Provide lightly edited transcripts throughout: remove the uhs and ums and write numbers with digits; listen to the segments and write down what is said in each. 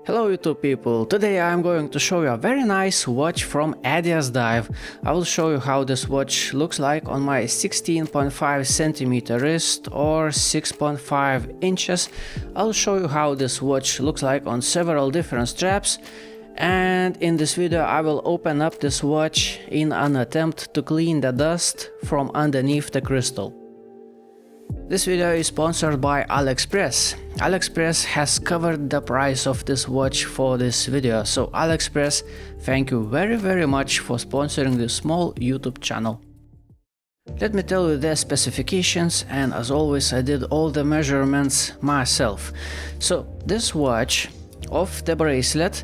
Hello YouTube people, today I'm going to show you a very nice watch from Addiesdive. I will show you how this watch looks like on my 16.5 centimeter wrist or 6.5 inches. I'll show you how this watch looks like on several different straps. And in this video I will open up this watch in an attempt to clean the dust from underneath the crystal. This video is sponsored by AliExpress. AliExpress has covered the price of this watch for this video, so AliExpress, thank you very much for sponsoring this small YouTube channel. Let me tell you the specifications, and as always I did all the measurements myself. So this watch of the bracelet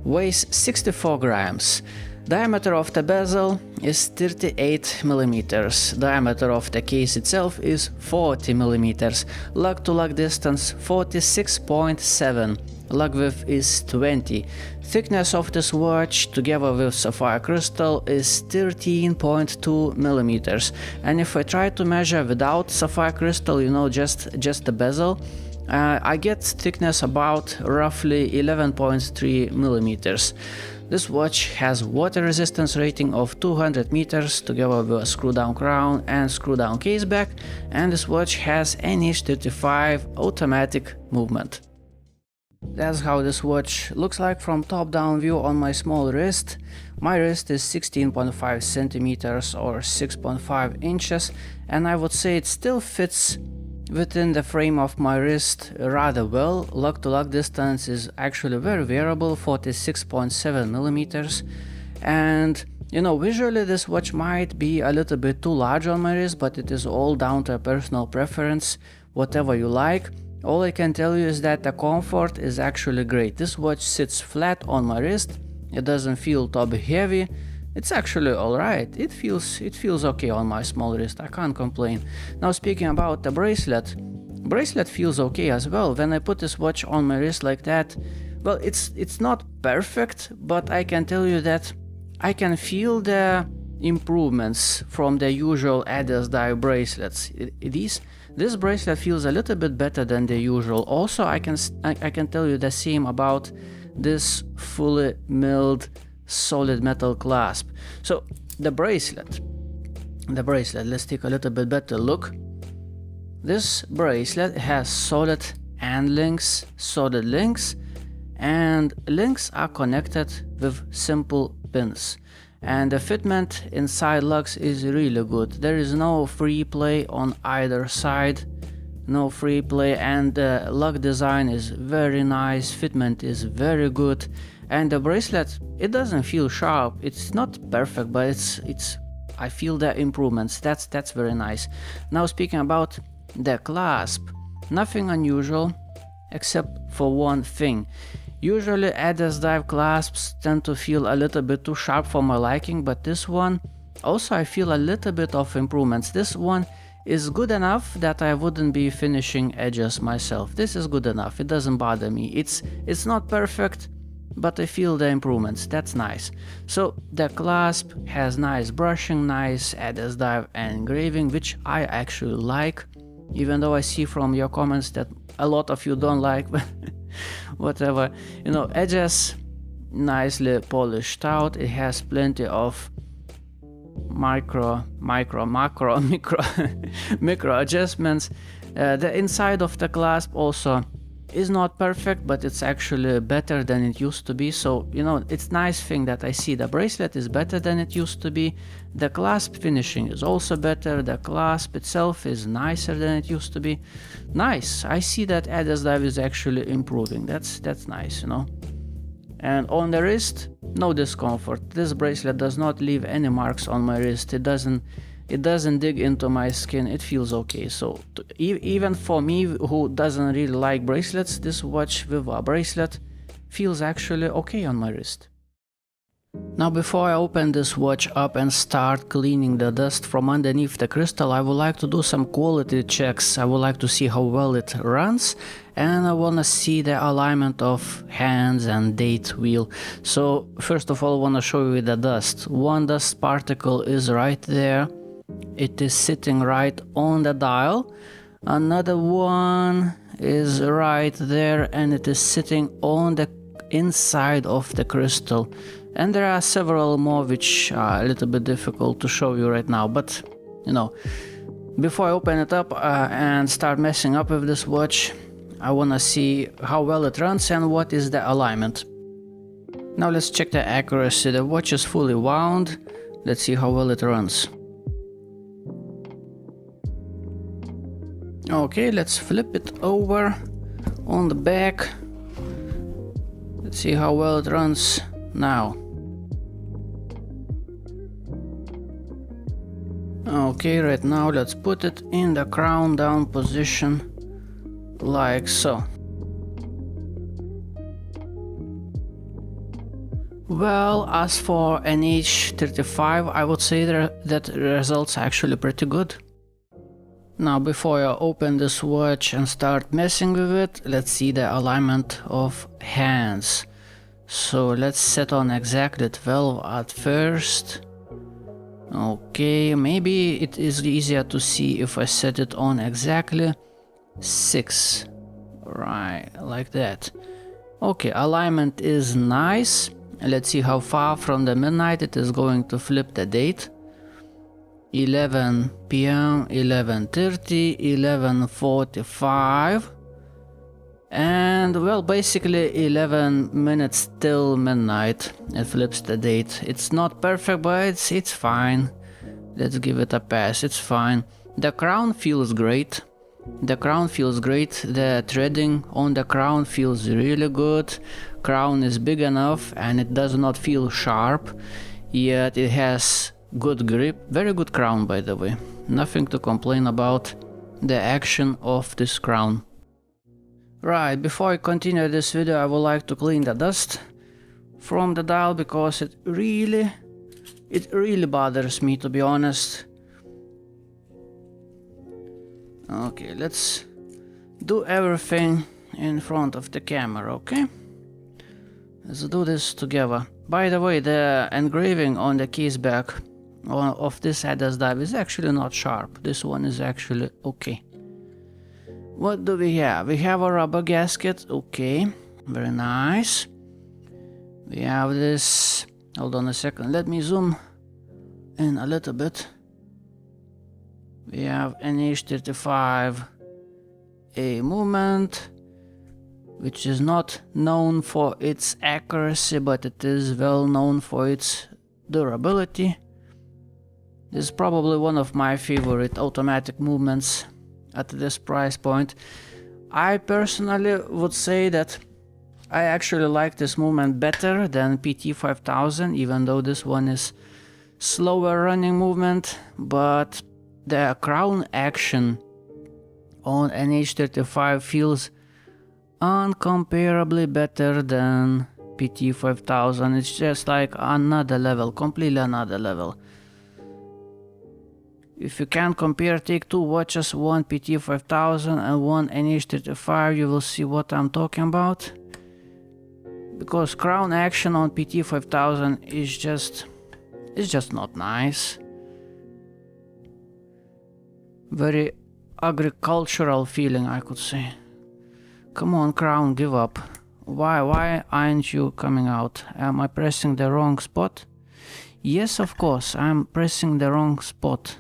weighs 64 grams. Diameter of the bezel is 38 millimeters. Diameter of the case itself is 40 millimeters. Lug to lug distance 46.7. Lug width is 20. Thickness of this watch together with sapphire crystal is 13.2 millimeters. And if I try to measure without sapphire crystal, you know, just the bezel, I get thickness about roughly 11.3 millimeters. This watch has water resistance rating of 200 meters together with a screw down crown and screw down case back, and this watch has NH35 automatic movement. That's how this watch looks like from top down view on my small wrist. My wrist is 16.5 centimeters or 6.5 inches, and I would say it still fits within the frame of my wrist rather well. Lug to lug distance is actually very variable, 46.7 millimeters. And you know, visually this watch might be a little bit too large on my wrist, but it is all down to personal preference, whatever you like. All I can tell you is that the comfort is actually great. This watch sits flat on my wrist, it doesn't feel top heavy. It's actually alright, it feels okay on my small wrist, I can't complain. Now speaking about the bracelet feels okay as well. When I put this watch on my wrist like that, well, it's not perfect, but I can tell you that I can feel the improvements from the usual Addiesdive bracelets. This bracelet feels a little bit better than the usual. Also, I can tell you the same about this fully milled solid metal clasp. So the bracelet, let's take a little bit better look. This bracelet has solid links, and links are connected with simple pins, and the fitment inside lugs is really good. There is no free play on either side, no free play, and the lug design is very nice, fitment is very good. And the bracelet, it doesn't feel sharp. It's not perfect, but it's I feel the improvements. That's very nice. Now speaking about the clasp, nothing unusual except for one thing. Usually Addiesdive clasps tend to feel a little bit too sharp for my liking, but this one also I feel a little bit of improvements. This one is good enough that I wouldn't be finishing edges myself. This is good enough. It doesn't bother me. It's not perfect, but I feel the improvements. That's nice. So the clasp has nice brushing, nice Addiesdive engraving, which I actually like, even though I see from your comments that a lot of you don't like, but whatever. You know, edges nicely polished out. It has plenty of micro adjustments. The inside of the clasp also is not perfect, but it's actually better than it used to be. So you know, it's nice thing that I see the bracelet is better than it used to be. The clasp finishing is also better. The clasp itself is nicer than it used to be. Nice. I see that Addiesdive is actually improving. That's nice, you know. And on the wrist, no discomfort. This bracelet does not leave any marks on my wrist. It doesn't dig into my skin. It feels okay. So even for me who doesn't really like bracelets, this watch with a bracelet feels actually okay on my wrist. Now before I open this watch up and start cleaning the dust from underneath the crystal, I would like to do some quality checks. I would like to see how well it runs, and I want to see the alignment of hands and date wheel. So first of all I want to show you the dust. One dust particle is right there. It is sitting right on the dial. Another one is right there and it is sitting on the inside of the crystal. And there are several more which are a little bit difficult to show you right now, but you know, before I open it up and start messing up with this watch, I wanna see how well it runs and what is the alignment. Now let's check the accuracy. The watch is fully wound. Let's see how well it runs. Okay, let's flip it over on the back. Let's see how well it runs now. Okay, right now let's put it in the crown down position, like so. Well, as for an AD2080, I would say that the results are actually pretty good. Now, before I open this watch and start messing with it, let's see the alignment of hands. So let's set on exactly 12 at first. Okay, maybe it is easier to see if I set it on exactly 6. Right, like that. Okay, alignment is nice. Let's see how far from the midnight it is going to flip the date. 11 p.m, 11:30, 11:45. And well, basically 11 minutes till midnight it flips the date. It's not perfect, but it's fine. Let's give it a pass, it's fine. The crown feels great. The crown feels great. The threading on the crown feels really good. Crown is big enough and it does not feel sharp, yet it has good grip. Very good crown, by the way. Nothing to complain about the action of this crown. Right, before I continue this video, I would like to clean the dust from the dial because it really bothers me, to be honest. Okay, let's do everything in front of the camera, okay? Let's do this together. By the way, the engraving on the case back of this Addiesdive is actually not sharp. This one is actually okay. What do we have? We have a rubber gasket, okay, very nice. We have this, hold on a second, let me zoom in a little bit. We have an AD2080 movement, which is not known for its accuracy, but it is well known for its durability. This is probably one of my favorite automatic movements at this price point. I personally would say that I actually like this movement better than PT5000, even though this one is slower running movement, but the crown action on an AD2080 feels uncomparably better than PT5000. It's just like another level, completely another level. If you can compare, take two watches, one PT5000 and one AD2080, you will see what I'm talking about. Because crown action on PT5000 is just not nice. Very agricultural feeling, I could say. Come on, crown, give up. Why aren't you coming out? Am I pressing the wrong spot? Yes, of course, I'm pressing the wrong spot.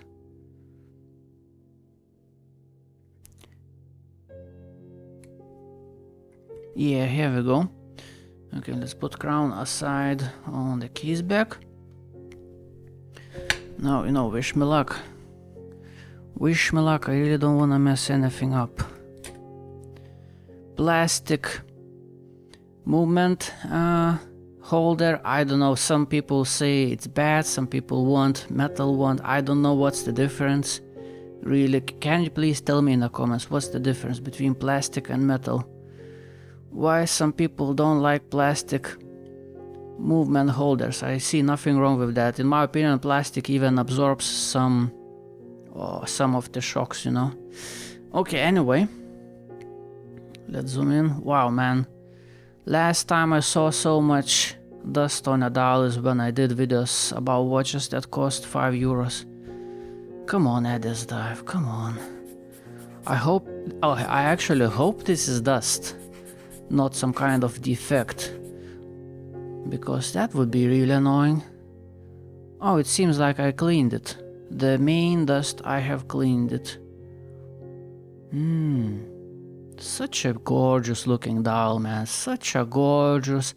Yeah, here we go. Okay, let's put crown aside on the keys back. Now, you know, wish me luck. Wish me luck, I really don't want to mess anything up. Plastic movement holder, I don't know, some people say it's bad, some people want metal one, I don't know what's the difference. Really, can you please tell me in the comments what's the difference between plastic and metal? Why some people don't like plastic movement holders? I see nothing wrong with that. In my opinion, plastic even absorbs some of the shocks, you know. Okay, anyway, let's zoom in. Wow, man, last time I saw so much dust on a dial is when I did videos about watches that cost 5 euros. Come on, Addiesdive, come on. I actually hope this is dust, not some kind of defect. because that would be really annoying. Oh, it seems like I cleaned it. The main dust, I have cleaned it. Such a gorgeous looking dial, man. Such a gorgeous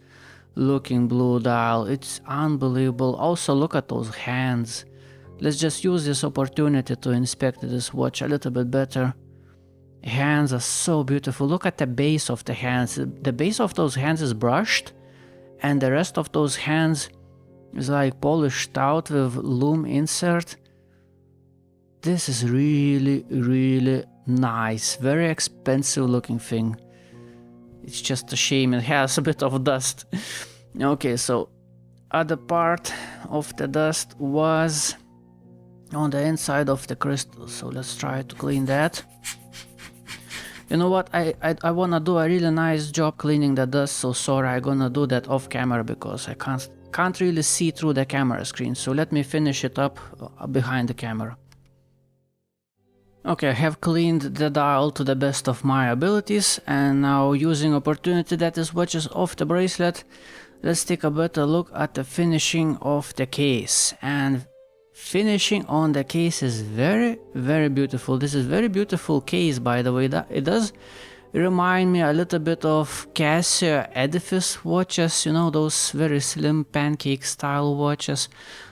looking blue dial. It's unbelievable. Also, look at those hands. Let's just use this opportunity to inspect this watch a little bit better. Hands are so beautiful. Look at the base of the hands. The base of those hands is brushed, and the rest of those hands is like polished out with Lume insert. This is really, really nice. Very expensive looking thing. It's just a shame it has a bit of dust. Okay, so other part of the dust was on the inside of the crystal. So let's try to clean that. You know what, I wanna do a really nice job cleaning the dust, so sorry, I'm gonna do that off camera because I can't really see through the camera screen, so let me finish it up behind the camera. Okay, I have cleaned the dial to the best of my abilities, and now using opportunity that this watch is off the bracelet, let's take a better look at the finishing of the case. And finishing on the case is very, very beautiful. This is very beautiful case, by the way. It does remind me a little bit of Casio Edifice watches, you know, those very slim pancake style watches.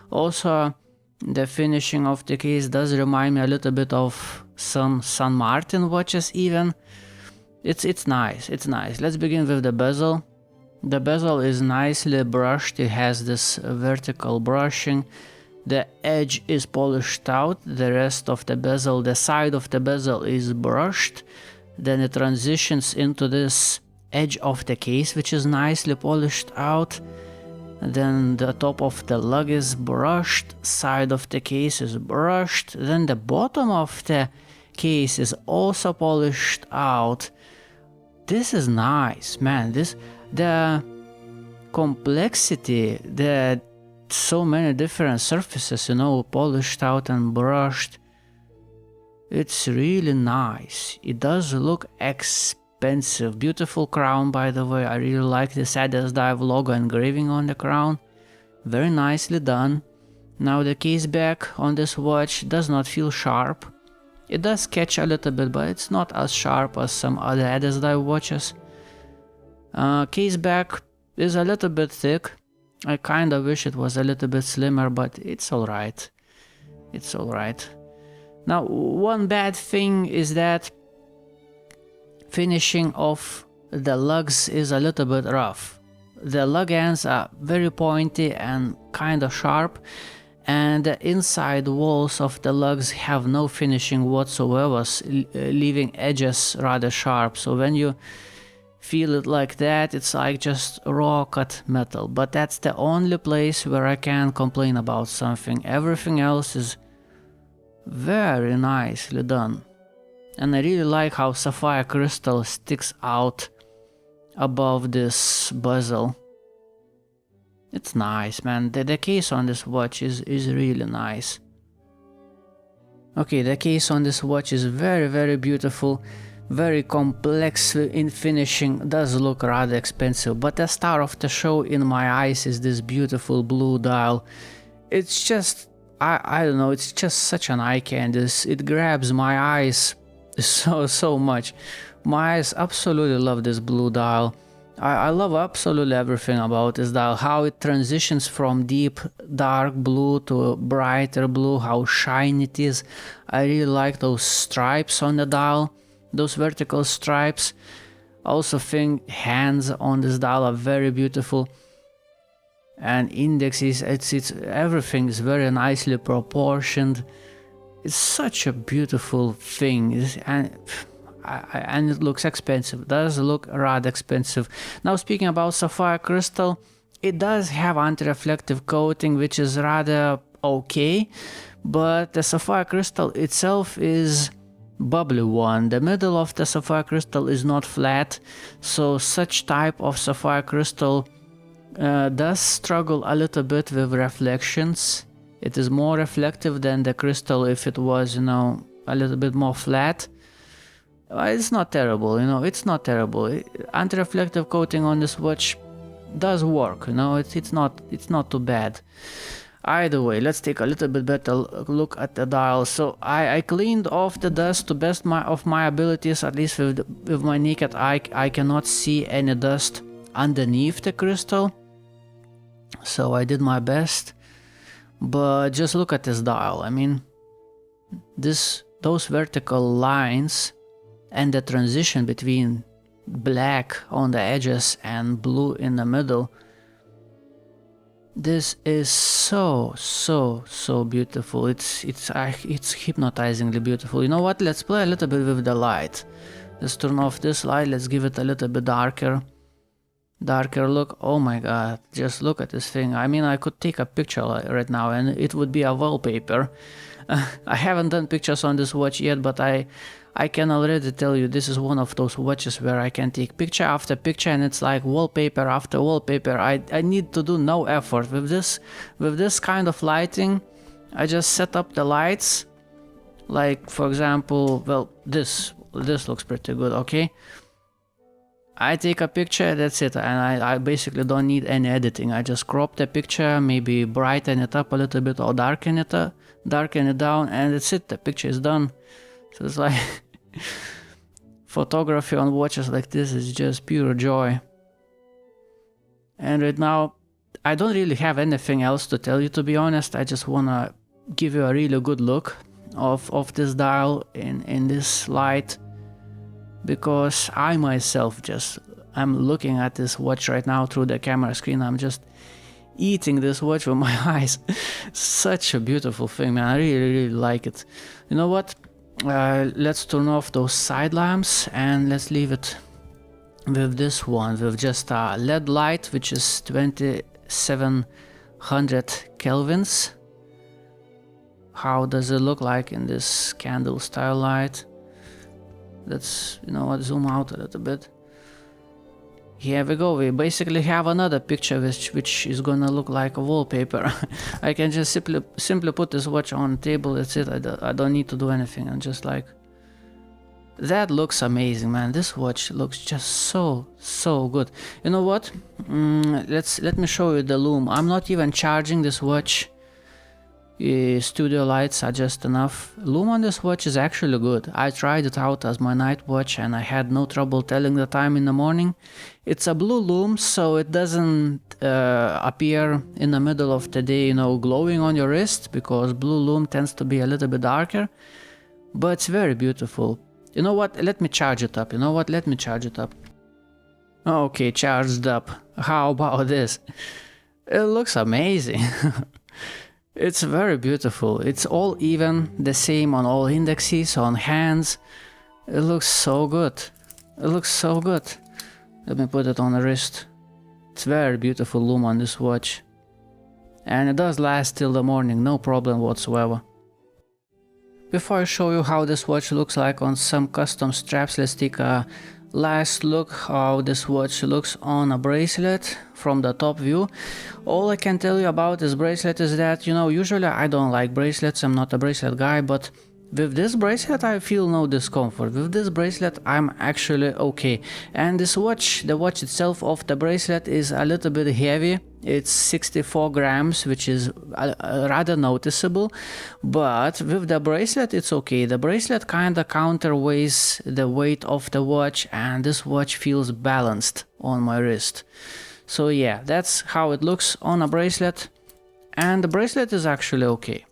Also, the finishing of the case does remind me a little bit of some San Martin watches even. It's nice, it's nice. Let's begin with the bezel. The bezel is nicely brushed. It has this vertical brushing. The edge is polished out, the rest of the bezel, the side of the bezel is brushed, then it transitions into this edge of the case, which is nicely polished out, then the top of the lug is brushed, side of the case is brushed, then the bottom of the case is also polished out. This is nice, man. The complexity, so many different surfaces, you know, polished out and brushed. It's really nice. It does look expensive. Beautiful crown, by the way. I really like this Addiesdive logo engraving on the crown. Very nicely done. Now the case back on this watch does not feel sharp. It does catch a little bit, but it's not as sharp as some other Addiesdive watches. Case back is a little bit thick. I kinda wish it was a little bit slimmer, but it's alright. It's alright. Now, one bad thing is that finishing of the lugs is a little bit rough. The lug ends are very pointy and kinda sharp, and the inside walls of the lugs have no finishing whatsoever, leaving edges rather sharp. So when you feel it like that, it's like just raw cut metal. But that's the only place where I can complain about something. Everything else is very nicely done. And I really like how sapphire crystal sticks out above this bezel. It's nice, man. The case on this watch is really nice. Okay, the case on this watch is very, very beautiful. Very complex in finishing, does look rather expensive, but the star of the show in my eyes is this beautiful blue dial. It's just, I don't know, it's just such an eye candy. It grabs my eyes so much. My eyes absolutely love this blue dial. I love absolutely everything about this dial, how it transitions from deep dark blue to brighter blue, how shiny it is. I really like those stripes on the dial. Those vertical stripes. Also think hands on this dial are very beautiful, and indexes, it's everything is very nicely proportioned. It's such a beautiful thing, and it looks expensive. It does look rather expensive. Now, speaking about sapphire crystal, it does have anti-reflective coating, which is rather okay, but the sapphire crystal itself is bubbly one. The middle of the sapphire crystal is not flat, so such type of sapphire crystal does struggle a little bit with reflections. It is more reflective than the crystal if it was, you know, a little bit more flat. It's not terrible, you know, it's not terrible. Anti-reflective coating on this watch does work, you know, it's not too bad. Either way, let's take a little bit better look at the dial. So I cleaned off the dust to best of my abilities, at least with my naked eye. I cannot see any dust underneath the crystal, so I did my best. But just look at this dial. I mean, those vertical lines and the transition between black on the edges and blue in the middle, this is so beautiful. It's hypnotizingly beautiful. You know what, let's play a little bit with the light. Let's turn off this light, let's give it a little bit darker look. Oh my god, just look at this thing. I mean, I could take a picture right now and it would be a wallpaper. I haven't done pictures on this watch yet, but I can already tell you this is one of those watches where I can take picture after picture and it's like wallpaper after wallpaper. I need to do no effort. With this kind of lighting, I just set up the lights. Like, for example, well, this looks pretty good, okay? I take a picture, that's it, and I basically don't need any editing. I just crop the picture, maybe brighten it up a little bit or darken it down, and that's it, the picture is done. So it's like photography on watches like this is just pure joy. And right now, I don't really have anything else to tell you, to be honest. I just wanna give you a really good look of this dial in this light, because I myself I'm looking at this watch right now through the camera screen. I'm just eating this watch with my eyes. Such a beautiful thing, man. I really like it. You know what? Let's turn off those side lamps and let's leave it with this one, with just a LED light, which is 2700 kelvins. How does it look like in this candle style light? Let's, you know what, zoom out a little bit. Here we go. We basically have another picture which is gonna look like a wallpaper. I can just simply put this watch on the table. That's it. I don't need to do anything. I'm just like, that looks amazing, man. This watch looks just so good. You know what? Let me show you the Lume. I'm not even charging this watch. Studio lights are just enough. Lume on this watch is actually good. I tried it out as my night watch and I had no trouble telling the time in the morning. It's a blue Lume, so it doesn't appear in the middle of the day, you know, glowing on your wrist, because blue Lume tends to be a little bit darker, but it's very beautiful. You know what, let me charge it up. Okay, charged up. How about this? It looks amazing. It's very beautiful. It's all even, the same on all indexes, on hands. It looks so good. Let me put it on the wrist. It's very beautiful Lume on this watch. And it does last till the morning, no problem whatsoever. Before I show you how this watch looks like on some custom straps, let's take a last look how this watch looks on a bracelet from the top view. All I can tell you about this bracelet is that, you know, usually I don't like bracelets, I'm not a bracelet guy, but with this bracelet I feel no discomfort. With this bracelet I'm actually okay. And this watch, the watch itself of the bracelet is a little bit heavy. It's 64 grams, which is rather noticeable, but with the bracelet it's okay. The bracelet kinda counterweighs the weight of the watch, and this watch feels balanced on my wrist. So yeah, that's how it looks on a bracelet, and the bracelet is actually okay.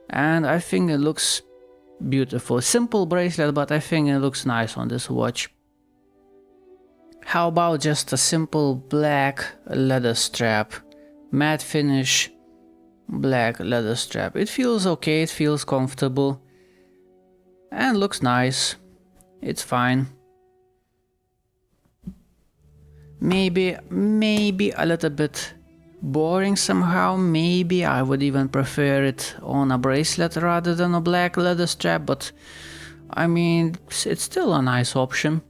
And I think it looks beautiful. Simple bracelet, but I think it looks nice on this watch. How about just a simple black leather strap? Matte finish, black leather strap. It feels okay, it feels comfortable, and looks nice. It's fine. Maybe a little bit boring somehow. Maybe I would even prefer it on a bracelet rather than a black leather strap, but I mean, it's still a nice option.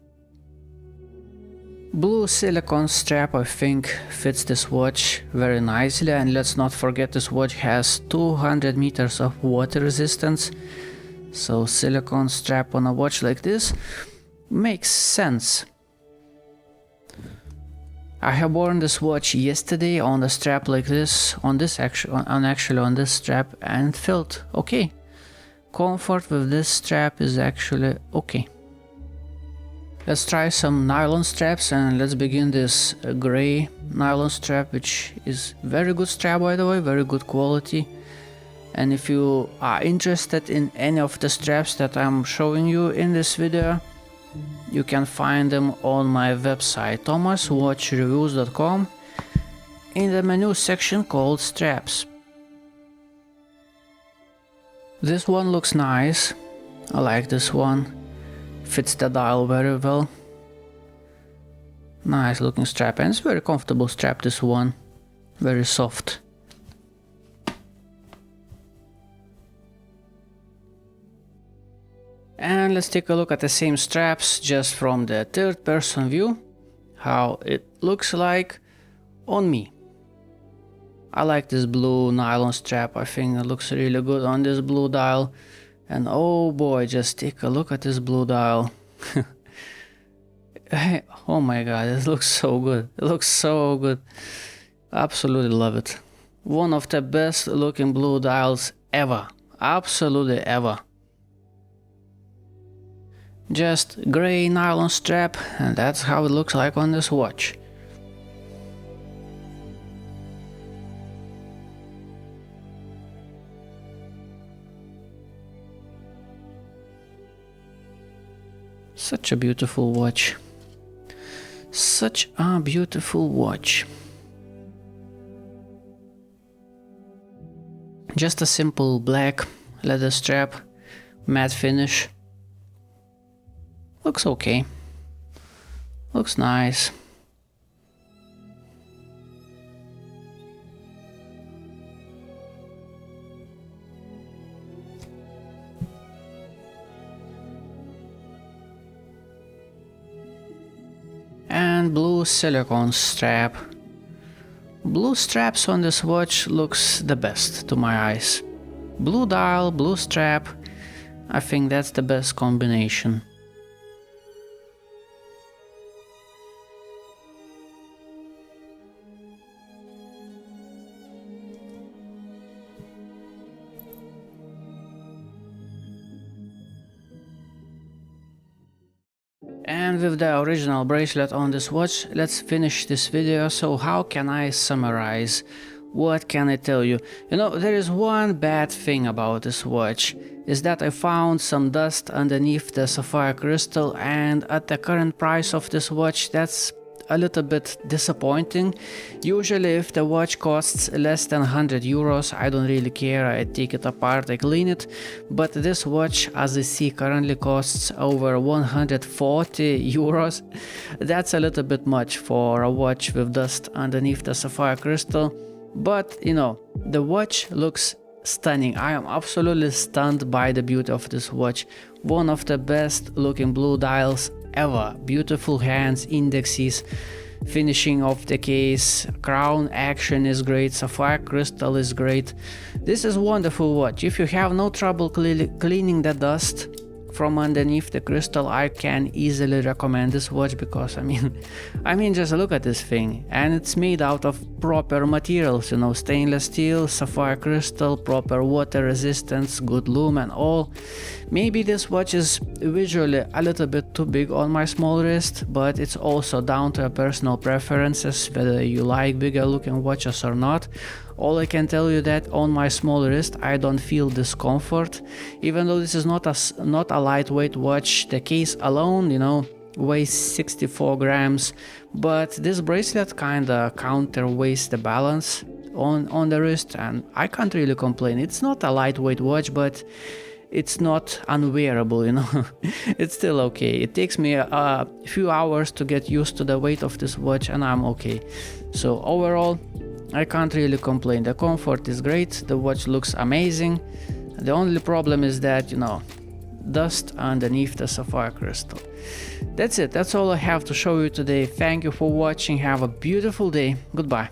Blue silicone strap I think fits this watch very nicely, and let's not forget this watch has 200 meters of water resistance, so silicone strap on a watch like this makes sense. I have worn this watch yesterday on the strap like this, on this actually on this strap, and it felt okay. Comfort with this strap is actually okay. Let's try some nylon straps, and let's begin this gray nylon strap, which is very good strap by the way, very good quality. And if you are interested in any of the straps that I'm showing you in this video, you can find them on my website thomaswatchreviews.com in the menu section called straps. This one looks nice, I like this one, fits the dial very well. Nice looking strap, and it's very comfortable strap, this one, very soft. And let's take a look at the same straps just from the third person view, how it looks like on me. I like this blue nylon strap, I think it looks really good on this blue dial. And oh boy, just take a look at this blue dial. Oh my god, it looks so good, it looks so good. Absolutely love it. One of the best looking blue dials ever, absolutely ever. Just gray nylon strap, and that's how it looks like on this watch. Such a beautiful watch. Such a beautiful watch. Just a simple black leather strap, matte finish. Looks okay. Looks nice. And blue silicone strap. Blue straps on this watch looks the best to my eyes. Blue dial, blue strap. I think that's the best combination. And with the original bracelet on this watch, let's finish this video. So how can I summarize? What can I tell you? You know, there is one bad thing about this watch, is that I found some dust underneath the sapphire crystal, and at the current price of this watch, that's a little bit disappointing. Usually if the watch costs less than 100 euros, I don't really care, I take it apart, I clean it, but this watch, as I see, currently costs over 140 euros. That's a little bit much for a watch with dust underneath the sapphire crystal, but you know, the watch looks stunning. I am absolutely stunned by the beauty of this watch. One of the best looking blue dials ever. Beautiful hands, indexes, finishing of the case, crown action is great, sapphire crystal is great. This is a wonderful watch. If you have no trouble cleaning the dust from underneath the crystal, I can easily recommend this watch, because I mean just look at this thing, and it's made out of proper materials, you know, stainless steel, sapphire crystal, proper water resistance, good lume and all. Maybe this watch is visually a little bit too big on my small wrist, but it's also down to personal preferences, whether you like bigger looking watches or not. All I can tell you that on my small wrist I don't feel discomfort, even though this is not a lightweight watch. The case alone, you know, weighs 64 grams, but this bracelet kinda counterweights the balance on the wrist, and I can't really complain. It's not a lightweight watch, but it's not unwearable, you know. It's still okay. It takes me a few hours to get used to the weight of this watch, and I'm okay. So overall, I can't really complain. The comfort is great, the watch looks amazing. The only problem is that, you know, dust underneath the sapphire crystal. That's it, that's all I have to show you today. Thank you for watching, have a beautiful day, goodbye.